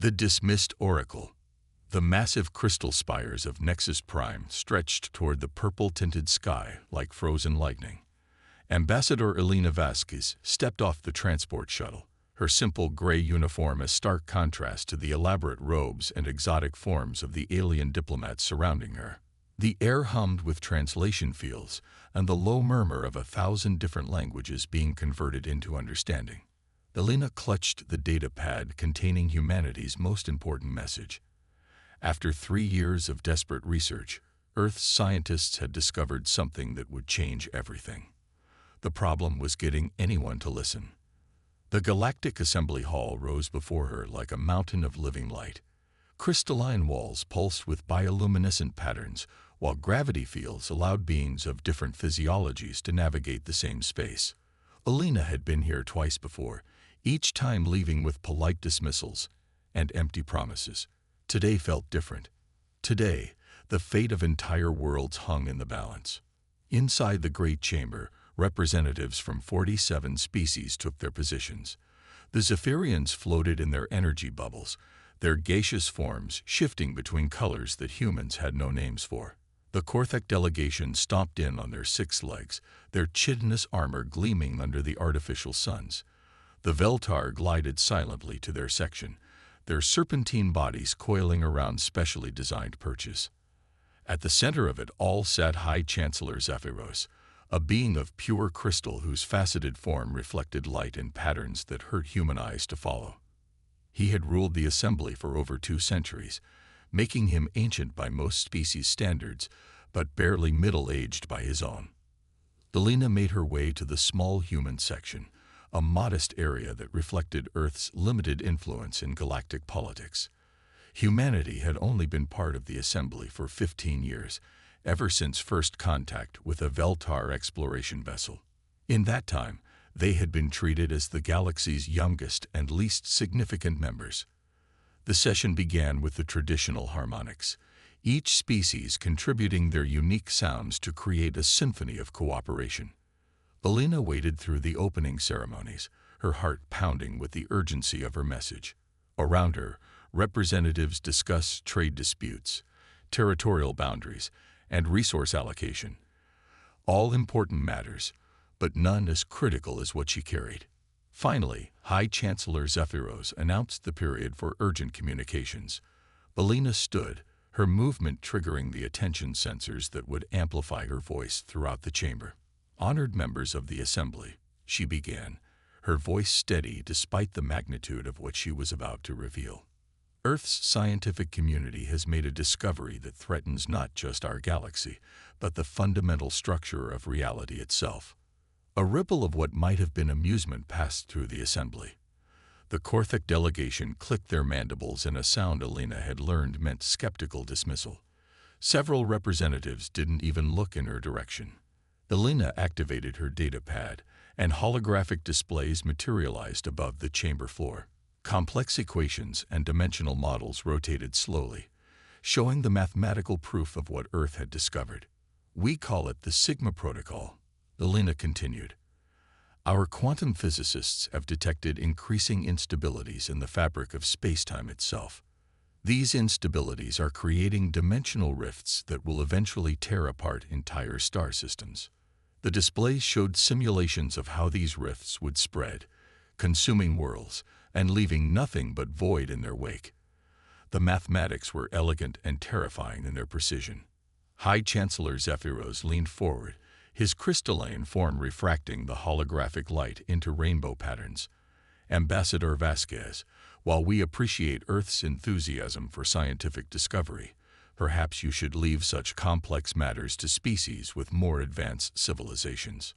The dismissed oracle. The massive crystal spires of Nexus Prime stretched toward the purple-tinted sky like frozen lightning. Ambassador Elena Vasquez stepped off the transport shuttle, her simple gray uniform a stark contrast to the elaborate robes and exotic forms of the alien diplomats surrounding her. The air hummed with translation fields and the low murmur of 1,000 different languages being converted into understanding. Elena clutched the data pad containing humanity's most important message. After 3 years of desperate research, Earth's scientists had discovered something that would change everything. The problem was getting anyone to listen. The Galactic Assembly Hall rose before her like a mountain of living light. Crystalline walls pulsed with bioluminescent patterns, while gravity fields allowed beings of different physiologies to navigate the same space. Elena had been here twice before, each time leaving with polite dismissals and empty promises. Today felt different. Today, the fate of entire worlds hung in the balance. Inside the Great Chamber, representatives from 47 species took their positions. The Zephyrians floated in their energy bubbles, their gaseous forms shifting between colors that humans had no names for. The Korthek delegation stomped in on their 6 legs, their chitinous armor gleaming under the artificial suns. The Veltar glided silently to their section, their serpentine bodies coiling around specially designed perches. At the center of it all sat High Chancellor Zephyros, a being of pure crystal whose faceted form reflected light in patterns that hurt human eyes to follow. He had ruled the assembly for over 2 centuries, making him ancient by most species' standards, but barely middle-aged by his own. Elena made her way to the small human section, a modest area that reflected Earth's limited influence in galactic politics. Humanity had only been part of the assembly for 15 years, ever since first contact with a Veltar exploration vessel. In that time, they had been treated as the galaxy's youngest and least significant members. The session began with the traditional harmonics, each species contributing their unique sounds to create a symphony of cooperation. Elena waded through the opening ceremonies, her heart pounding with the urgency of her message. Around her, representatives discussed trade disputes, territorial boundaries, and resource allocation. All important matters, but none as critical as what she carried. Finally, High Chancellor Zephyros announced the period for urgent communications. Elena stood, her movement triggering the attention sensors that would amplify her voice throughout the chamber. Honored members of the assembly, she began, her voice steady despite the magnitude of what she was about to reveal. Earth's scientific community has made a discovery that threatens not just our galaxy, but the fundamental structure of reality itself. A ripple of what might have been amusement passed through the assembly. The Korthek delegation clicked their mandibles in a sound Elena had learned meant skeptical dismissal. Several representatives didn't even look in her direction. Elena activated her data pad, and holographic displays materialized above the chamber floor. Complex equations and dimensional models rotated slowly, showing the mathematical proof of what Earth had discovered. We call it the Sigma Protocol, Elena continued. Our quantum physicists have detected increasing instabilities in the fabric of spacetime itself. These instabilities are creating dimensional rifts that will eventually tear apart entire star systems. The displays showed simulations of how these rifts would spread, consuming worlds and leaving nothing but void in their wake. The mathematics were elegant and terrifying in their precision. High Chancellor Zephyros leaned forward, his crystalline form refracting the holographic light into rainbow patterns. Ambassador Vasquez, while we appreciate Earth's enthusiasm for scientific discovery, perhaps you should leave such complex matters to species with more advanced civilizations.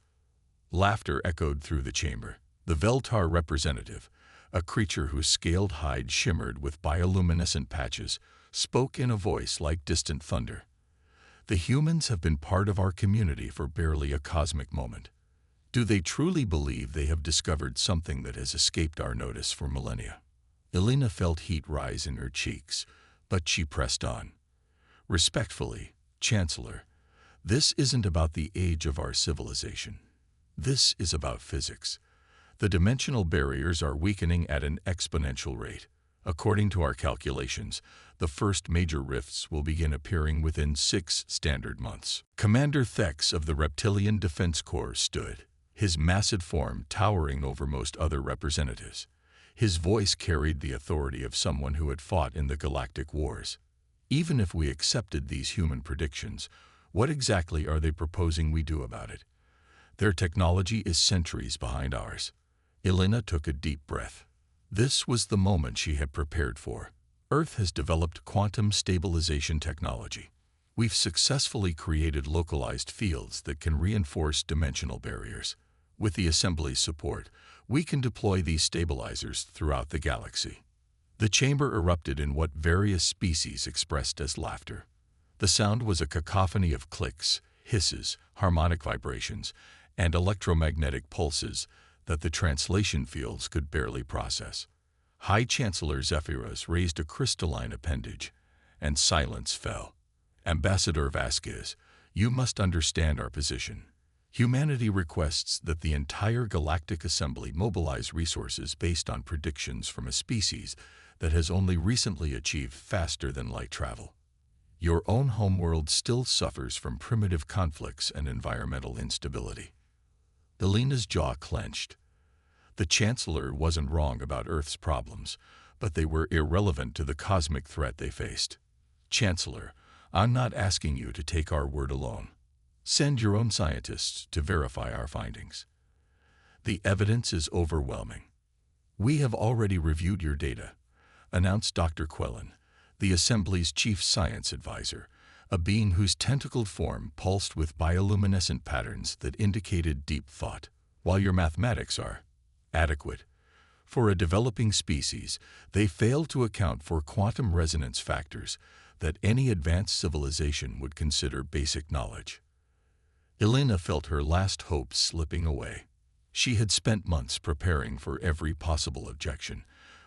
Laughter echoed through the chamber. The Veltar representative, a creature whose scaled hide shimmered with bioluminescent patches, spoke in a voice like distant thunder. The humans have been part of our community for barely a cosmic moment. Do they truly believe they have discovered something that has escaped our notice for millennia? Elena felt heat rise in her cheeks, but she pressed on. Respectfully, Chancellor, this isn't about the age of our civilization. This is about physics. The dimensional barriers are weakening at an exponential rate. According to our calculations, the first major rifts will begin appearing within 6 standard months. Commander Thex of the Reptilian Defense Corps stood, his massive form towering over most other representatives. His voice carried the authority of someone who had fought in the Galactic Wars. Even if we accepted these human predictions, what exactly are they proposing we do about it? Their technology is centuries behind ours. Elena took a deep breath. This was the moment she had prepared for. Earth has developed quantum stabilization technology. We've successfully created localized fields that can reinforce dimensional barriers. With the assembly's support, we can deploy these stabilizers throughout the galaxy. The chamber erupted in what various species expressed as laughter. The sound was a cacophony of clicks, hisses, harmonic vibrations, and electromagnetic pulses that the translation fields could barely process. High Chancellor Zephyros raised a crystalline appendage, and silence fell. Ambassador Vasquez, you must understand our position. Humanity requests that the entire Galactic Assembly mobilize resources based on predictions from a species that has only recently achieved faster-than-light travel. Your own homeworld still suffers from primitive conflicts and environmental instability. Elena's jaw clenched. The Chancellor wasn't wrong about Earth's problems, but they were irrelevant to the cosmic threat they faced. Chancellor, I'm not asking you to take our word alone. Send your own scientists to verify our findings. The evidence is overwhelming. We have already reviewed your data, announced Dr. Quellen, the Assembly's chief science advisor, a being whose tentacled form pulsed with bioluminescent patterns that indicated deep thought. While your mathematics are adequate for a developing species, they fail to account for quantum resonance factors that any advanced civilization would consider basic knowledge. Elena felt her last hope slipping away. She had spent months preparing for every possible objection,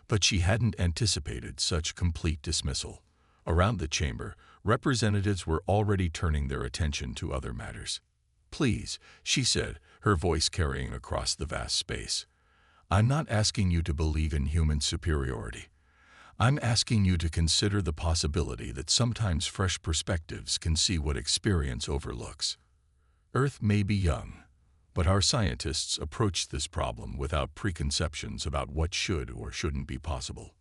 but she hadn't anticipated such complete dismissal. Around the chamber, representatives were already turning their attention to other matters. Please, she said, her voice carrying across the vast space. I'm not asking you to believe in human superiority. I'm asking you to consider the possibility that sometimes fresh perspectives can see what experience overlooks. Earth may be young, but our scientists approach this problem without preconceptions about what should or shouldn't be possible.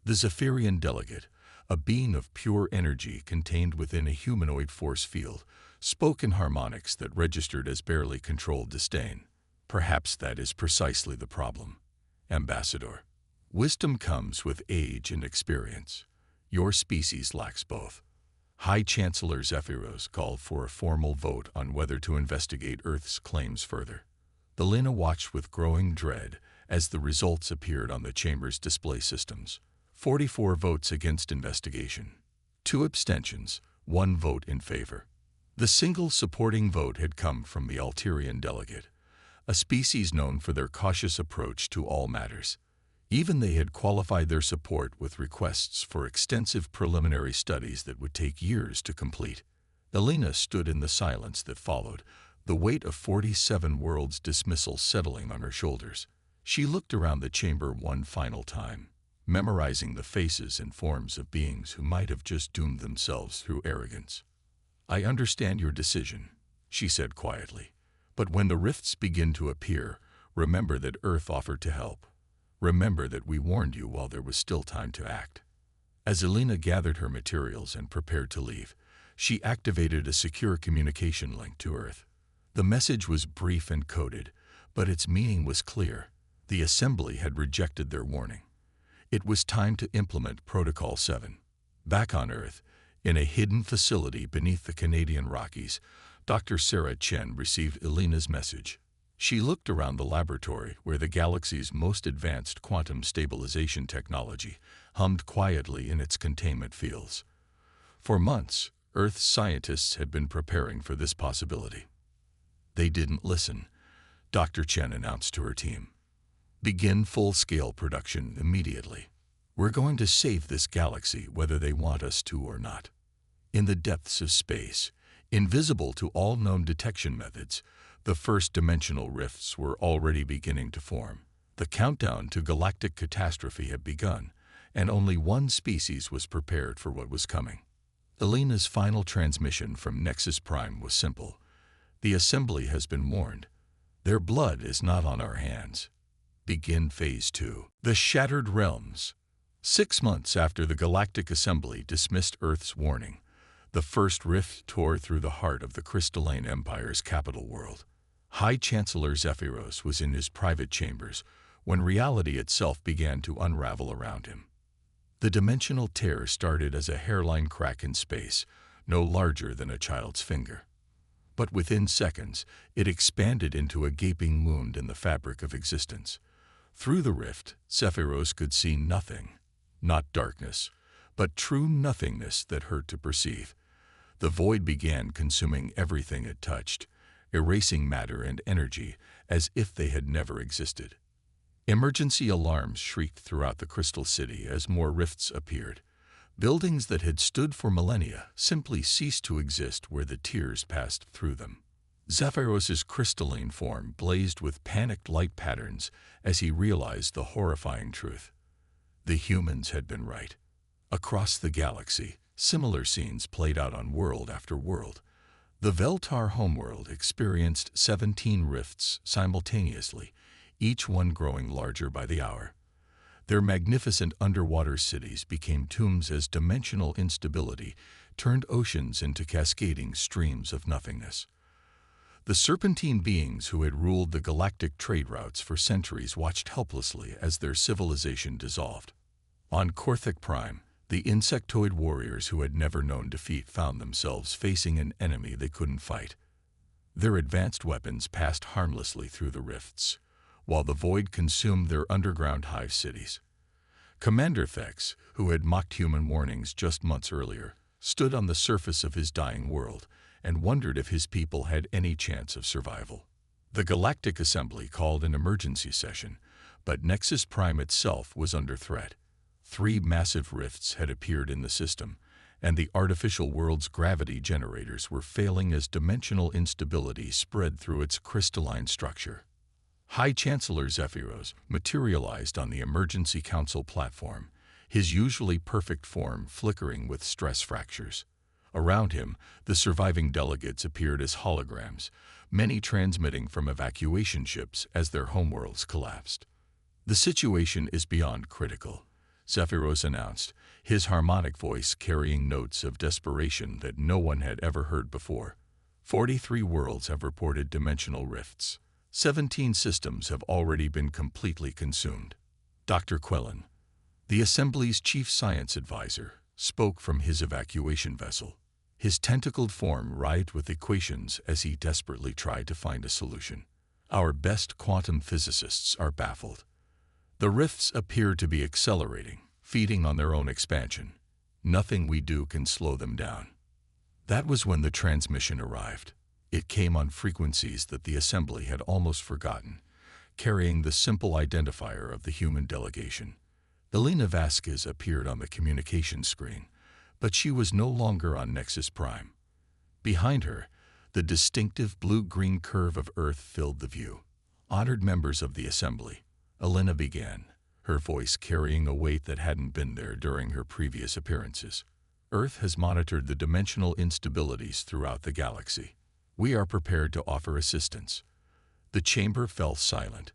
The Zephyrian delegate, a being of pure energy contained within a humanoid force field, spoke in harmonics that registered as barely controlled disdain. Perhaps that is precisely the problem, Ambassador. Wisdom comes with age and experience. Your species lacks both. High Chancellor Zephyros called for a formal vote on whether to investigate Earth's claims further. Elena watched with growing dread as the results appeared on the chamber's display systems. 44 votes against investigation, 2 abstentions, 1 vote in favor. The single supporting vote had come from the Alterian delegate, a species known for their cautious approach to all matters. Even they had qualified their support with requests for extensive preliminary studies that would take years to complete. Elena stood in the silence that followed, the weight of 47 worlds' dismissal settling on her shoulders. She looked around the chamber one final time, memorizing the faces and forms of beings who might have just doomed themselves through arrogance. I understand your decision, she said quietly, but when the rifts begin to appear, remember that Earth offered to help. Remember that we warned you while there was still time to act. As Elena gathered her materials and prepared to leave, she activated a secure communication link to Earth. The message was brief and coded, but its meaning was clear. The Assembly had rejected their warning. It was time to implement Protocol 7. Back on Earth, in a hidden facility beneath the Canadian Rockies, Dr. Sarah Chen received Elena's message. She looked around the laboratory where the galaxy's most advanced quantum stabilization technology hummed quietly in its containment fields. For months, Earth's scientists had been preparing for this possibility. They didn't listen, Dr. Chen announced to her team. Begin full-scale production immediately. We're going to save this galaxy whether they want us to or not. In the depths of space, invisible to all known detection methods, the first dimensional rifts were already beginning to form. The countdown to galactic catastrophe had begun, and only one species was prepared for what was coming. Elena's final transmission from Nexus Prime was simple. The assembly has been warned. Their blood is not on our hands. Begin Phase 2. The Shattered Realms. 6 months after the Galactic Assembly dismissed Earth's warning, the first rift tore through the heart of the Crystalline Empire's capital world. High Chancellor Zephyros was in his private chambers when reality itself began to unravel around him. The dimensional tear started as a hairline crack in space, no larger than a child's finger. But within seconds, it expanded into a gaping wound in the fabric of existence. Through the rift, Zephyros could see nothing, not darkness, but true nothingness that hurt to perceive. The void began consuming everything it touched, erasing matter and energy as if they had never existed. Emergency alarms shrieked throughout the Crystal City as more rifts appeared. Buildings that had stood for millennia simply ceased to exist where the tears passed through them. Zephyros's crystalline form blazed with panicked light patterns as he realized the horrifying truth. The humans had been right. Across the galaxy, similar scenes played out on world after world. The Veltar homeworld experienced 17 rifts simultaneously, each one growing larger by the hour. Their magnificent underwater cities became tombs as dimensional instability turned oceans into cascading streams of nothingness. The serpentine beings who had ruled the galactic trade routes for centuries watched helplessly as their civilization dissolved. On Korthik Prime, the insectoid warriors who had never known defeat found themselves facing an enemy they couldn't fight. Their advanced weapons passed harmlessly through the rifts, while the void consumed their underground hive cities. Commander Thex, who had mocked human warnings just months earlier, stood on the surface of his dying world and wondered if his people had any chance of survival. The Galactic Assembly called an emergency session, but Nexus Prime itself was under threat. 3 massive rifts had appeared in the system, and the artificial world's gravity generators were failing as dimensional instability spread through its crystalline structure. High Chancellor Zephyros materialized on the Emergency Council platform, his usually perfect form flickering with stress fractures. Around him, the surviving delegates appeared as holograms, many transmitting from evacuation ships as their homeworlds collapsed. "The situation is beyond critical," Zephyros announced, his harmonic voice carrying notes of desperation that no one had ever heard before. 43 worlds have reported dimensional rifts. 17 systems have already been completely consumed. Dr. Quellen, the Assembly's chief science advisor, spoke from his evacuation vessel, his tentacled form writhed with equations as he desperately tried to find a solution. "Our best quantum physicists are baffled. The rifts appear to be accelerating, feeding on their own expansion. Nothing we do can slow them down." That was when the transmission arrived. It came on frequencies that the Assembly had almost forgotten, carrying the simple identifier of the human delegation. Elena Vasquez appeared on the communication screen, but she was no longer on Nexus Prime. Behind her, the distinctive blue-green curve of Earth filled the view. "Honored members of the Assembly," Elena began, her voice carrying a weight that hadn't been there during her previous appearances. "Earth has monitored the dimensional instabilities throughout the galaxy. We are prepared to offer assistance." The chamber fell silent.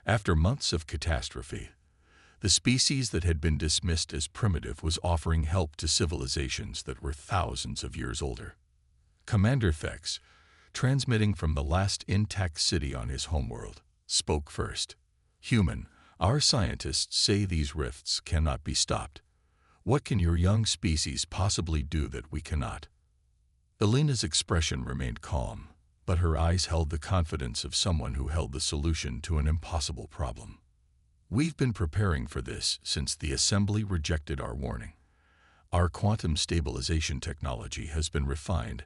After months of catastrophe, the species that had been dismissed as primitive was offering help to civilizations that were thousands of years older. Commander Thex, transmitting from the last intact city on his homeworld, spoke first. "Human, our scientists say these rifts cannot be stopped. What can your young species possibly do that we cannot?" Elena's expression remained calm, but her eyes held the confidence of someone who held the solution to an impossible problem. "We've been preparing for this since the Assembly rejected our warning. Our quantum stabilization technology has been refined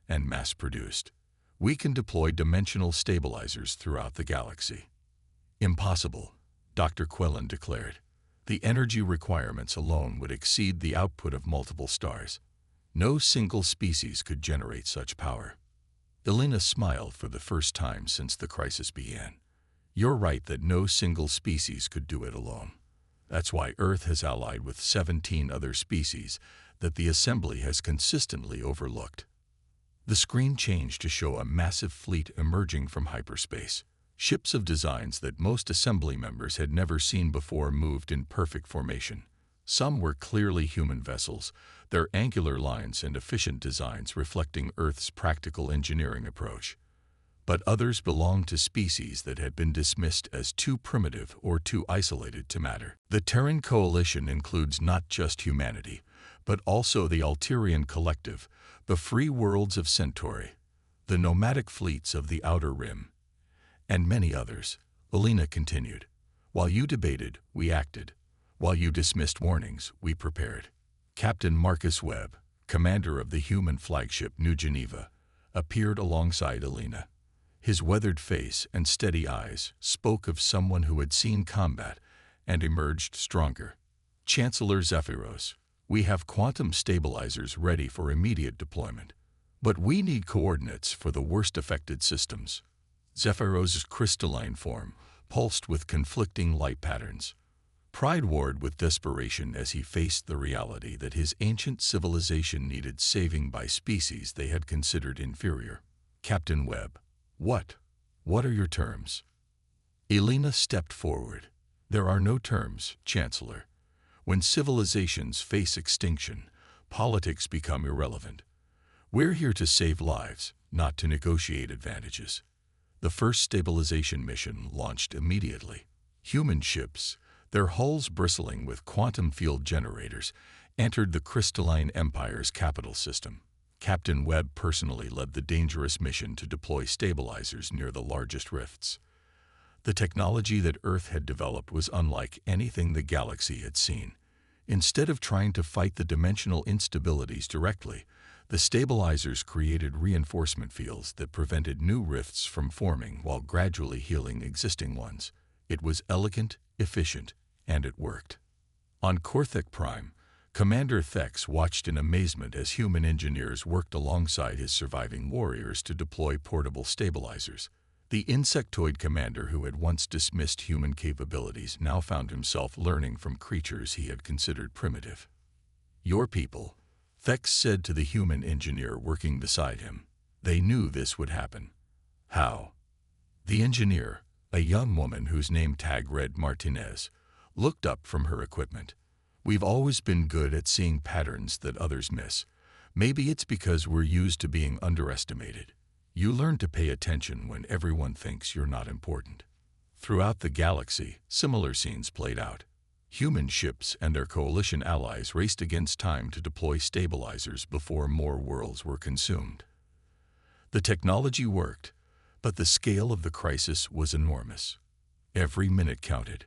and mass-produced. We can deploy dimensional stabilizers throughout the galaxy." "Impossible," Dr. Quellen declared. "The energy requirements alone would exceed the output of multiple stars. No single species could generate such power." Elena smiled for the first time since the crisis began. "You're right that no single species could do it alone. That's why Earth has allied with 17 other species that the Assembly has consistently overlooked. The screen changed to show a massive fleet emerging from hyperspace. Ships of designs that most Assembly members had never seen before moved in perfect formation. Some were clearly human vessels, their angular lines and efficient designs reflecting Earth's practical engineering approach. But others belonged to species that had been dismissed as too primitive or too isolated to matter. The Terran Coalition includes not just humanity, but also the Alterian Collective, the free worlds of Centauri, the nomadic fleets of the Outer Rim, and many others. Alina continued. While you debated, we acted. While you dismissed warnings, we prepared. Captain Marcus Webb, commander of the human flagship New Geneva, appeared alongside Alina. His weathered face and steady eyes spoke of someone who had seen combat and emerged stronger. Chancellor Zephyros, we have quantum stabilizers ready for immediate deployment. But we need coordinates for the worst affected systems. Zephyros's crystalline form pulsed with conflicting light patterns. Pride warred with desperation as he faced the reality that his ancient civilization needed saving by species they had considered inferior. Captain Webb, What are your terms? Elena stepped forward. There are no terms, Chancellor. When civilizations face extinction, politics become irrelevant. We're here to save lives, not to negotiate advantages. The first stabilization mission launched immediately. Human ships, their hulls bristling with quantum field generators, entered the Crystalline Empire's capital system. Captain Webb personally led the dangerous mission to deploy stabilizers near the largest rifts. The technology that Earth had developed was unlike anything the galaxy had seen. Instead of trying to fight the dimensional instabilities directly, the stabilizers created reinforcement fields that prevented new rifts from forming while gradually healing existing ones. It was elegant, efficient, and it worked. On Korthek Prime, Commander Thex watched in amazement as human engineers worked alongside his surviving warriors to deploy portable stabilizers. The insectoid commander who had once dismissed human capabilities now found himself learning from creatures he had considered primitive. Your people, Thex said to the human engineer working beside him. They knew this would happen. How? The engineer, a young woman whose name tag read Martinez, looked up from her equipment. We've always been good at seeing patterns that others miss. Maybe it's because we're used to being underestimated. You learn to pay attention when everyone thinks you're not important. Throughout the galaxy, similar scenes played out. Human ships and their coalition allies raced against time to deploy stabilizers before more worlds were consumed. The technology worked, but the scale of the crisis was enormous. Every minute counted.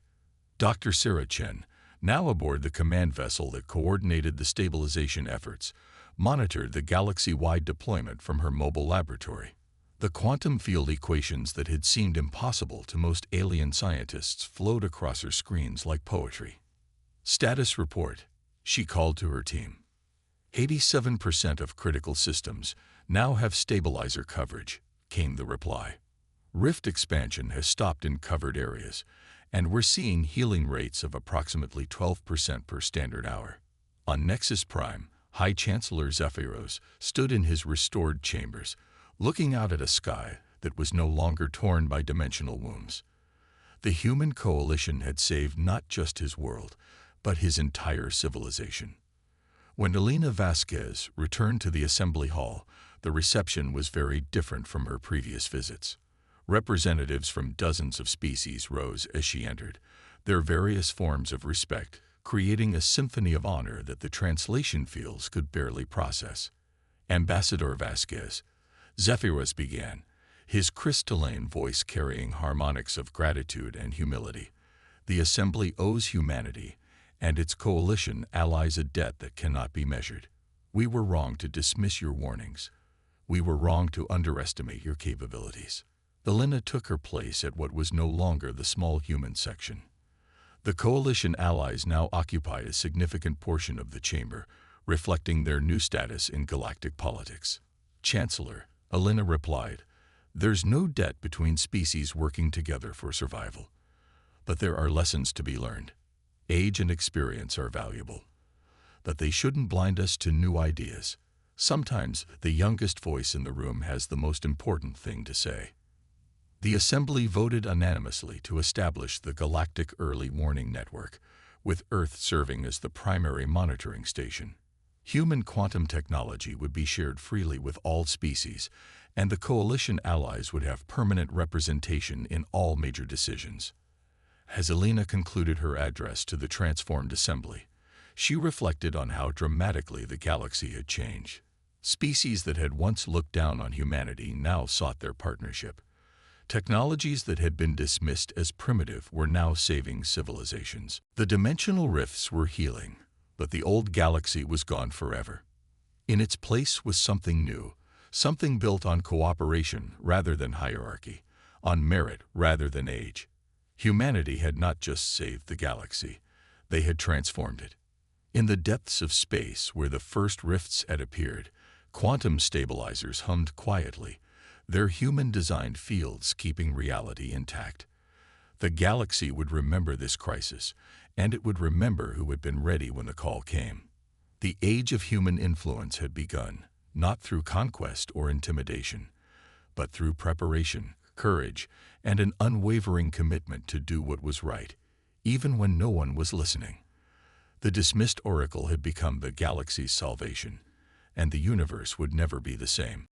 Dr. Sarah Chen, now aboard the command vessel that coordinated the stabilization efforts, monitored the galaxy-wide deployment from her mobile laboratory. The quantum field equations that had seemed impossible to most alien scientists flowed across her screens like poetry. Status report, she called to her team. 87% of critical systems now have stabilizer coverage, came the reply. Rift expansion has stopped in covered areas, and we're seeing healing rates of approximately 12% per standard hour. On Nexus Prime, High Chancellor Zephyros stood in his restored chambers, looking out at a sky that was no longer torn by dimensional wounds. The human coalition had saved not just his world, but his entire civilization. When Elena Vasquez returned to the assembly hall, the reception was very different from her previous visits. Representatives from dozens of species rose as she entered, their various forms of respect creating a symphony of honor that the translation fields could barely process. Ambassador Vasquez, Zephyros began, his crystalline voice carrying harmonics of gratitude and humility. The Assembly owes humanity and its coalition allies a debt that cannot be measured. We were wrong to dismiss your warnings. We were wrong to underestimate your capabilities. Elena took her place at what was no longer the small human section. The coalition allies now occupied a significant portion of the chamber, reflecting their new status in galactic politics. Chancellor, Elena replied, there's no debt between species working together for survival. But there are lessons to be learned. age and experience are valuable, that they shouldn't blind us to new ideas. Sometimes the youngest voice in the room has the most important thing to say. The Assembly voted unanimously to establish the Galactic Early Warning Network, with Earth serving as the primary monitoring station. Human quantum technology would be shared freely with all species, and the Coalition allies would have permanent representation in all major decisions. As Elena concluded her address to the transformed Assembly, she reflected on how dramatically the galaxy had changed. Species that had once looked down on humanity now sought their partnership. Technologies that had been dismissed as primitive were now saving civilizations. The dimensional rifts were healing, but the old galaxy was gone forever. In its place was something new, something built on cooperation rather than hierarchy, on merit rather than age. Humanity had not just saved the galaxy, they had transformed it. In the depths of space where the first rifts had appeared, quantum stabilizers hummed quietly, their human-designed fields keeping reality intact. The galaxy would remember this crisis, and it would remember who had been ready when the call came. The age of human influence had begun, not through conquest or intimidation, but through preparation, courage, and an unwavering commitment to do what was right, even when no one was listening. The dismissed oracle had become the galaxy's salvation, and the universe would never be the same.